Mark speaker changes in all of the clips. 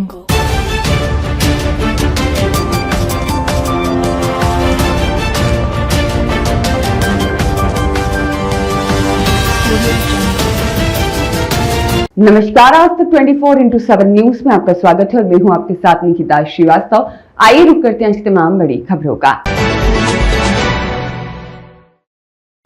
Speaker 1: नमस्कार, आज तक 24x7 न्यूज में आपका स्वागत है और मैं हूं आपके साथ निकिता श्रीवास्तव। आइए रुक करते हैं आज की तमाम बड़ी खबरों का।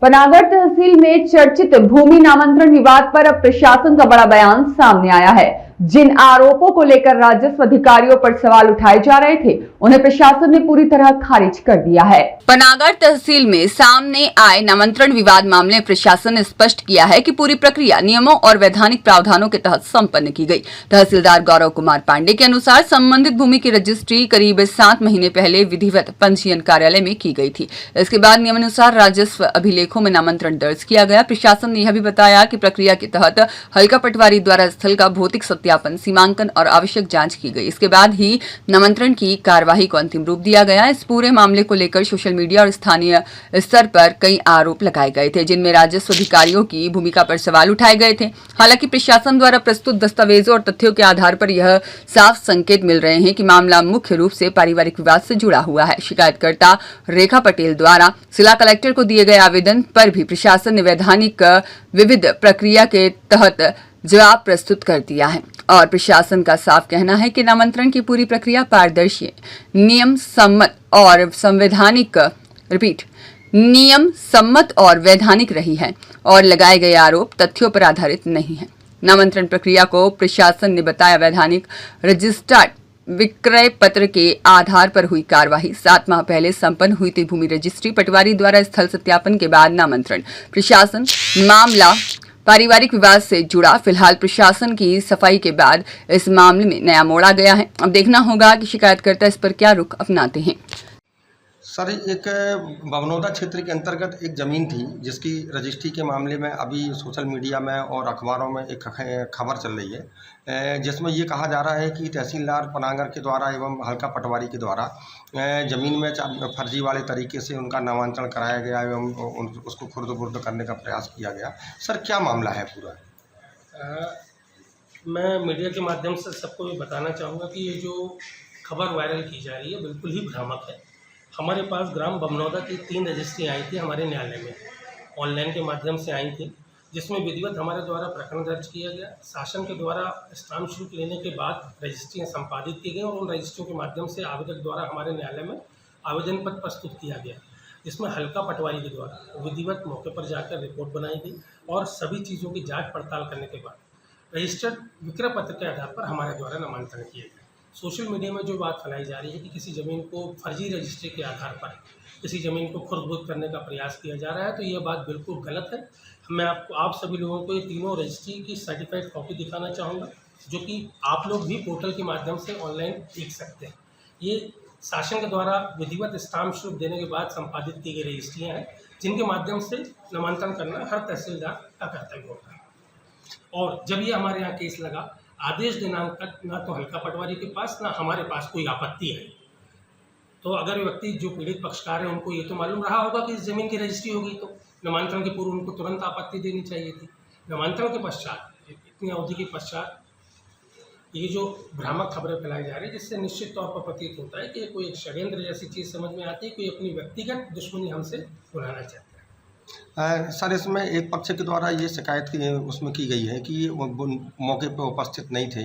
Speaker 1: पनागढ़ तहसील में चर्चित भूमि नामांतरण विवाद पर अब प्रशासन का बड़ा बयान सामने आया है। जिन आरोपों को लेकर राजस्व अधिकारियों पर सवाल उठाए जा रहे थे, उन्हें प्रशासन ने पूरी तरह खारिज कर दिया है। पनागढ़ तहसील में सामने आए नामांतरण विवाद मामले में प्रशासन ने स्पष्ट किया है कि पूरी प्रक्रिया नियमों और वैधानिक प्रावधानों के तहत संपन्न की गई। तहसीलदार गौरव कुमार पांडे के अनुसार संबंधित भूमि की रजिस्ट्री करीब 7 महीने पहले विधिवत पंजीयन कार्यालय में की गई थी। इसके बाद नियमानुसार राजस्व अभिलेखों में नामांतरण दर्ज किया गया। प्रशासन ने यह भी बताया कि प्रक्रिया के तहत हल्का पटवारी द्वारा स्थल का भौतिक सत्यापन, सीमांकन और आवश्यक जांच की गई। इसके बाद ही नामांतरण की कार्यवाही को अंतिम रूप दिया गया। इस पूरे मामले को लेकर सोशल मीडिया और स्थानीय स्तर पर कई आरोप लगाए गए थे, जिनमें राजस्व अधिकारियों की भूमिका पर सवाल उठाए गए थे। हालांकि प्रशासन द्वारा प्रस्तुत दस्तावेजों और तथ्यों के आधार पर यह साफ संकेत मिल रहे हैं कि मामला मुख्य रूप से पारिवारिक विवाद से जुड़ा हुआ है। शिकायतकर्ता रेखा पटेल द्वारा जिला कलेक्टर को दिए गए आवेदन पर भी प्रशासन ने वैधानिक विविध प्रक्रिया के तहत जवाब प्रस्तुत कर दिया है और प्रशासन का साफ कहना है कि नामांतरण की पूरी प्रक्रिया पारदर्शी, नियम सम्मत और वैधानिक रही है और लगाए गए आरोप तथ्यों पर आधारित नहीं है। नामांतरण प्रक्रिया को प्रशासन ने बताया वैधानिक, रजिस्टर्ड विक्रय पत्र के आधार पर हुई कार्यवाही। 7 माह पहले संपन्न हुई थी भूमि रजिस्ट्री, पटवारी द्वारा स्थल सत्यापन के बाद नामांतरण। प्रशासन मामला पारिवारिक विवाद से जुड़ा। फिलहाल प्रशासन की सफाई के बाद इस मामले में नया मोड़ आ गया है। अब देखना होगा कि शिकायतकर्ता इस पर क्या रुख अपनाते हैं।
Speaker 2: सर, एक बवनौदा क्षेत्र के अंतर्गत एक ज़मीन थी जिसकी रजिस्ट्री के मामले में अभी सोशल मीडिया में और अखबारों में एक खबर चल रही है, जिसमें ये कहा जा रहा है कि तहसीलदार पनागढ़ के द्वारा एवं हल्का पटवारी के द्वारा ज़मीन में फर्जी वाले तरीके से उनका नामांतरण कराया गया एवं उसको खुर्द-बुर्द करने का प्रयास किया गया। सर, क्या मामला है पूरा?
Speaker 3: मैं मीडिया के माध्यम से सबको ये बताना चाहूँगा कि ये जो खबर वायरल की जा रही है बिल्कुल ही भ्रामक है। हमारे पास ग्राम बमनौदा की 3 रजिस्ट्री आई थी हमारे न्यायालय में, ऑनलाइन के माध्यम से आई थी, जिसमें विधिवत हमारे द्वारा प्रकरण दर्ज किया गया। शासन के द्वारा स्टाम्प शुल्क लेने के बाद रजिस्ट्रियाँ संपादित की गई और उन रजिस्ट्रियों के माध्यम से आवेदक द्वारा हमारे न्यायालय में आवेदन पत्र प्रस्तुत किया गया, जिसमें हल्का पटवारी के द्वारा विधिवत मौके पर जाकर रिपोर्ट बनाई गई और सभी चीज़ों की जाँच पड़ताल करने के बाद रजिस्टर्ड विक्रय पत्र के आधार पर हमारे द्वारा नामांतरण किया गया। सोशल मीडिया में जो बात फैलाई जा रही है कि किसी ज़मीन को फर्जी रजिस्ट्री के आधार पर किसी ज़मीन को खुर्द-बुर्द करने का प्रयास किया जा रहा है, तो ये बात बिल्कुल गलत है। मैं आप सभी लोगों को ये तीनों रजिस्ट्री की सर्टिफाइड कॉपी दिखाना चाहूँगा, जो कि आप लोग भी पोर्टल के माध्यम से ऑनलाइन देख सकते हैं। ये शासन के द्वारा विधिवत स्टाम्प शुल्क देने के बाद संपादित की गई रजिस्ट्रियाँ हैं, जिनके माध्यम से नामांतरण करना हर तहसीलदार का कर्तव्य होता है। और जब ये हमारे यहाँ केस लगा, आदेश दिनांक तक ना तो हल्का पटवारी के पास ना हमारे पास कोई आपत्ति है। तो अगर व्यक्ति जो पीड़ित पक्षकार है उनको ये तो मालूम रहा होगा कि इस ज़मीन की रजिस्ट्री होगी, तो नामांतरण के पूर्व उनको तुरंत आपत्ति देनी चाहिए थी। नामांतरण के पश्चात, इतनी अवधि के पश्चात ये जो भ्रामक खबरें फैलाई जा रही है, जिससे निश्चित तौर पर प्रतीत होता है कि कोई एक षड्यंत्र जैसी चीज़ समझ में आती है, कोई अपनी व्यक्तिगत दुश्मनी हमसे बुलाना चाहता है।
Speaker 2: सर, इसमें एक पक्ष के द्वारा ये शिकायत उसमें की गई है कि मौके पर उपस्थित नहीं थे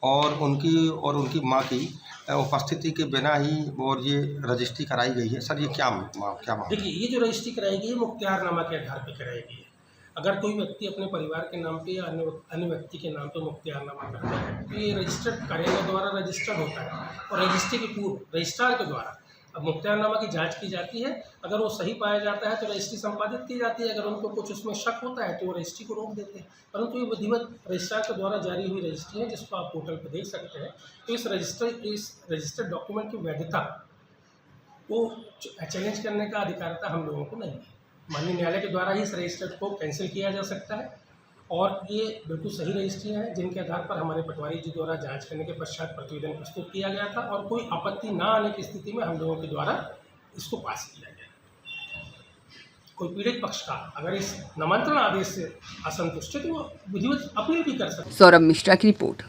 Speaker 2: और उनकी मां की उपस्थिति के बिना ही और ये रजिस्ट्री कराई गई है। सर, ये क्या मामला?
Speaker 3: देखिए, ये जो रजिस्ट्री कराई गई है मुख्तियारनामा के आधार पर कराई गई है। अगर कोई व्यक्ति अपने परिवार के नाम पे या अन्य व्यक्ति के नाम पे मुख्तियारनामा करता है, तो ये रजिस्टर्ड कार्यालय द्वारा रजिस्टर्ड होता है और रजिस्ट्री के पूर्व रजिस्ट्रार के द्वारा अब मुख्तियारनामा की जांच की जाती है। अगर वो सही पाया जाता है तो रजिस्ट्री संपादित की जाती है। अगर उनको कुछ उसमें शक होता है तो वो रजिस्ट्री को रोक देते हैं। परंतु ये विधिवत रजिस्ट्रार के द्वारा जारी हुई रजिस्ट्री है, जिसको आप पोर्टल पर देख सकते हैं। तो इस रजिस्टर्ड डॉक्यूमेंट की वैधता को चैलेंज करने का अधिकारिता हम लोगों को नहीं है। माननीय न्यायालय के द्वारा ही इस रजिस्टर को कैंसिल किया जा सकता है और ये बिल्कुल सही रजिस्ट्रियाँ हैं, जिनके आधार पर हमारे पटवारी जी द्वारा जांच करने के पश्चात प्रतिवेदन प्रस्तुत किया गया था और कोई आपत्ति ना आने की स्थिति में हम लोगों के द्वारा इसको पास किया गया। कोई पीड़ित पक्षकार अगर इस नामांतरण आदेश से असंतुष्ट है तो वो विधिवत अपील भी कर सकते हैं।
Speaker 1: सौरभ मिश्रा की रिपोर्ट।